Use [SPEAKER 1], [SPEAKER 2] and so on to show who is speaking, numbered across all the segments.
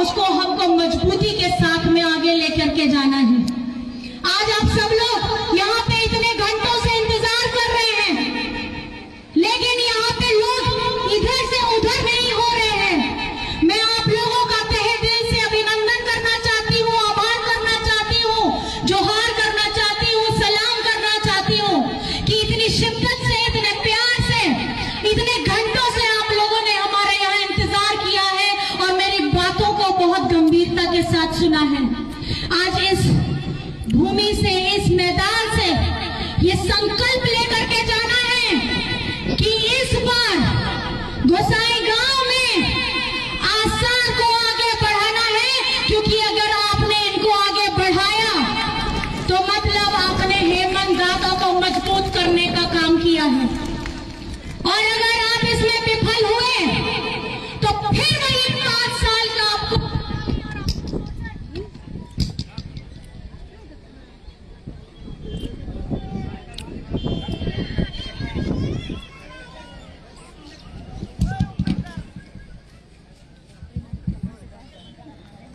[SPEAKER 1] उसको हमको मजबूती के साथ में आगे लेकर के जाना है। आज आप सब लोग यहाँ पे इतने घंटों से इंतजार कर रहे हैं, लेकिन यहाँ पे लोग इधर से उधर नहीं हो रहे हैं। मैं आप लोगों का तहे दिल से अभिनंदन करना चाहती हूँ, आभार करना चाहती हूँ, जोहार करना चाहती हूँ, सलाम करना चाहती हूँ कि इतनी शिद्दत से, इतने प्यार से, इतने घंटों से आप लोगों ने हमारे यहाँ इंतजार किया है और मेरी बातों को बहुत गंभीरता के साथ सुना है। आज इस भूमि से, इस मैदान से ये संकल्प लेकर के जाना है कि इस बार गोसाईगांव में आसार को आगे बढ़ाना है, क्योंकि अगर आपने इनको आगे बढ़ाया तो मतलब आपने हेमंत दादा को मजबूत करने का काम किया है। और अगर आप इसमें विफल हुए तो फिर वही 5 साल का आपको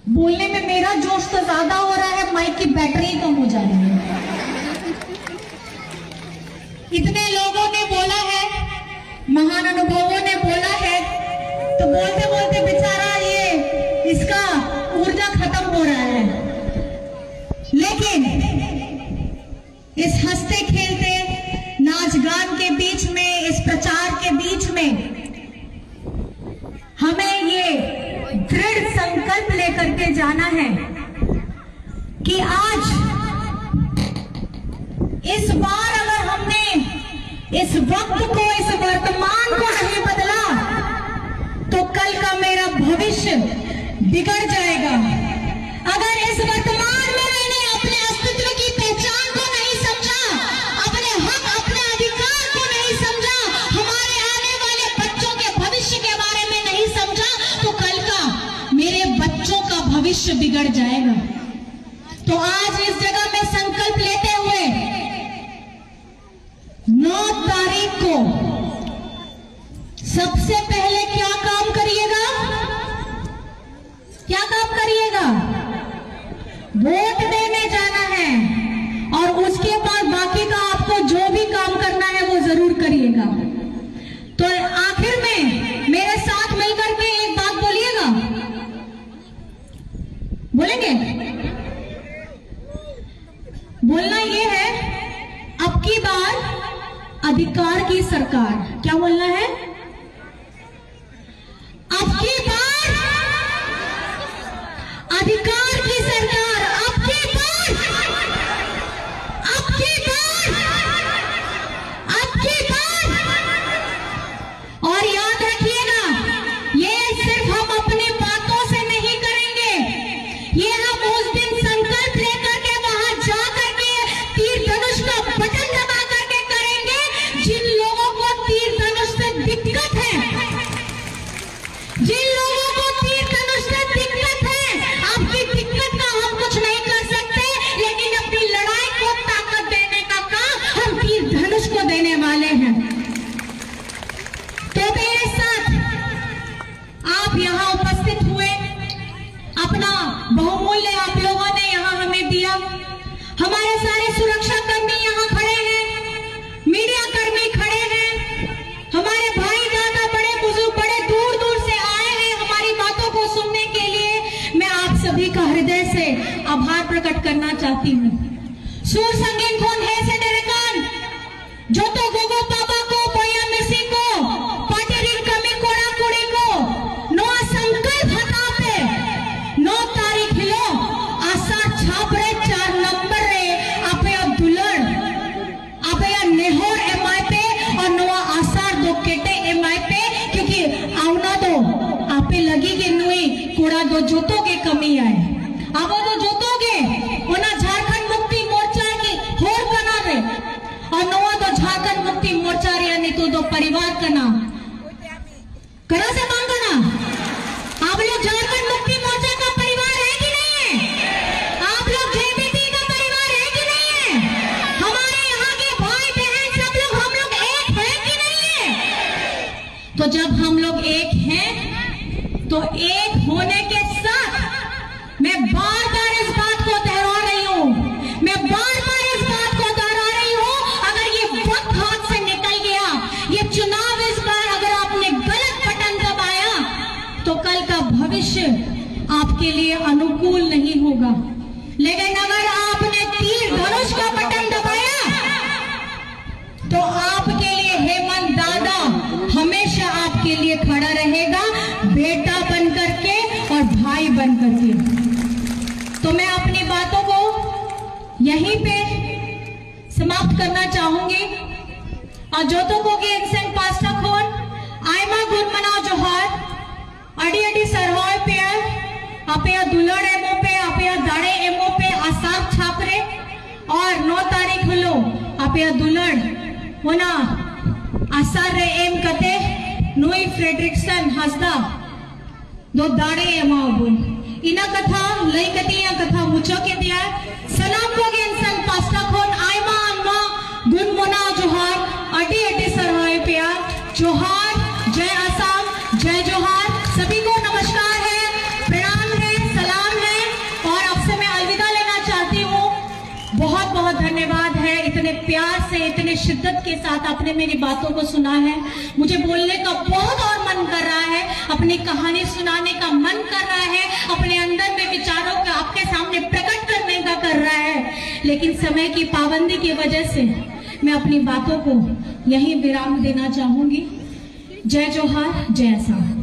[SPEAKER 1] बोलने में मेरा जोश तो ज्यादा हो रहा है, माइक की बैटरी कम हो जा रही है। इतने लोगों ने बोला है, महान अनुभवों ने बोला है, तो बोलते बोलते बेचारा ये इसका ऊर्जा खत्म हो रहा है। लेकिन इस हंसते खेलते नाच गान के बीच में, इस प्रचार के बीच में हमें ये दृढ़ संकल्प लेकर के जाना है कि आज इस बार अगर हमने इस वक्त को, इस वर्तमान को नहीं बदला तो कल का मेरा भविष्य बिगड़ जाएगा। अगर इस वर्तमान में मैंने अपने अस्तित्व की पहचान को नहीं समझा, अपने हक, अपने अधिकार को नहीं समझा, हमारे आने वाले बच्चों के भविष्य के बारे में नहीं समझा, तो कल का मेरे बच्चों का भविष्य बिगड़ जाएगा। तो आज इस जगह में संकल्प लेते हुए 9 तारीख को सबसे पहले क्या काम करिएगा? क्या काम करिएगा? वोट देने जाना है, और उसके बाद बाकी का आपको जो भी काम करना है वो जरूर करिएगा। तो आखिर में मेरे साथ मिलकर के एक बात बोलिएगा, बोलेंगे? बोलना ये है, अब की बार अधिकार की सरकार। क्या बोलना है? अब की बार अधिकार की सरकार। अब की बार, अब की बार, अब की बार। और याद रखिएगा, ये सिर्फ हम अपनी बातों से नहीं करेंगे, ये हम उस दिन संकल्प लेकर के वहां जा करके तीर धनुष का बटन दबा करके करेंगे। जिन लोगों को तीर धनुष से दिक्कत है, जिन लोगों को तीर धनुष से दिक्कत है, आपकी दिक्कत का हम कुछ नहीं कर सकते, लेकिन अपनी लड़ाई को ताकत देने का काम हम तीर धनुष को देने वाले हैं। तो मेरे साथ आप यहाँ उपस्थित हुए, अपना बहुमूल्य आप लोगों ने यहाँ हमें दिया। हमारे सारे सुरक्षा कर्मी यहाँ खड़े हैं, मीडिया कर्मी खड़े हैं, हमारे भाई दादा, बड़े बुजुर्ग बड़े दूर दूर से आए हैं हमारी बातों को सुनने के लिए। मैं आप सभी का हृदय से आभार प्रकट करना चाहती हूँ। सूर संगीन कौन है से डेरेकान जो तो गोगो पापा को, पोया मिसी को, पाटेरिन कमी कोड़ा कुड़ी को, नो संकल्प हटा पे 9 तारीख लो आसार छाप रे 4 नंबर रे आपे दुलड़ आपे नेहोर एमआई पे और नवा आसार 2 केटे एमआई पे, क्योंकि आवना दो आपे लगी के नुई कोड़ा दो जोतों के कमी आए। अब वो जोतोगे होना झारखंड मुक्ति मोर्चा की होर कना रे, और नवा दो झारखंड मुक्ति मोर्चा रे यानी तो दो परिवार का नाम करा से मांगना। आप लोग झारखंड मुक्ति मोर्चा का परिवार है कि नहीं है? आप लोग जेबीटी का परिवार है कि नहीं है? हमारे यहाँ के भाई बहन सब लोग, हम लोग एक हैं कि नहीं है? तो जब हम लोग एक हैं तो एक होने के साथ आपके लिए अनुकूल नहीं होगा, लेकिन अगर आपने तीर धनुष का बटन दबाया तो आपके लिए हेमंत दादा हमेशा आपके लिए खड़ा रहेगा, बेटा बन करके और भाई बन करके। तो मैं अपनी बातों को यहीं पे समाप्त करना चाहूंगी। और जो तो को के एक्सेंट पास्टा खोन आयमा गुण मना जोहार अड़ी अड़ी सरहोय पे आपे दुलड़ एमओ पे आपे दाड़े एमओ पे आसार छापरे और 9 तारीख हलो आपे दुलड़ होना आसार रे एम कते नोई फ्रेडरिक्सन हसदा दो दाड़े एमा बुन इना कथा लई कतिया कथा मुचो के दिया सलाम को गेंसन पास्टा खोन आयमा अम्मा गुन मोना जोहार अडी अडी सरहाय पिया जोहार, जय आसाम, जय जोहार। सभी को नमस्कार है, प्रणाम है, सलाम है और आपसे मैं अलविदा लेना चाहती हूँ। बहुत बहुत धन्यवाद है, इतने प्यार से इतने शिद्दत के साथ आपने मेरी बातों को सुना है। मुझे बोलने का बहुत और मन कर रहा है, अपनी कहानी सुनाने का मन कर रहा है, अपने अंदर में विचारों को आपके सामने प्रकट करने का कर रहा है, लेकिन समय की पाबंदी की वजह से मैं अपनी बातों को यहीं विराम देना चाहूंगी। जय जोहार, जय आसाम।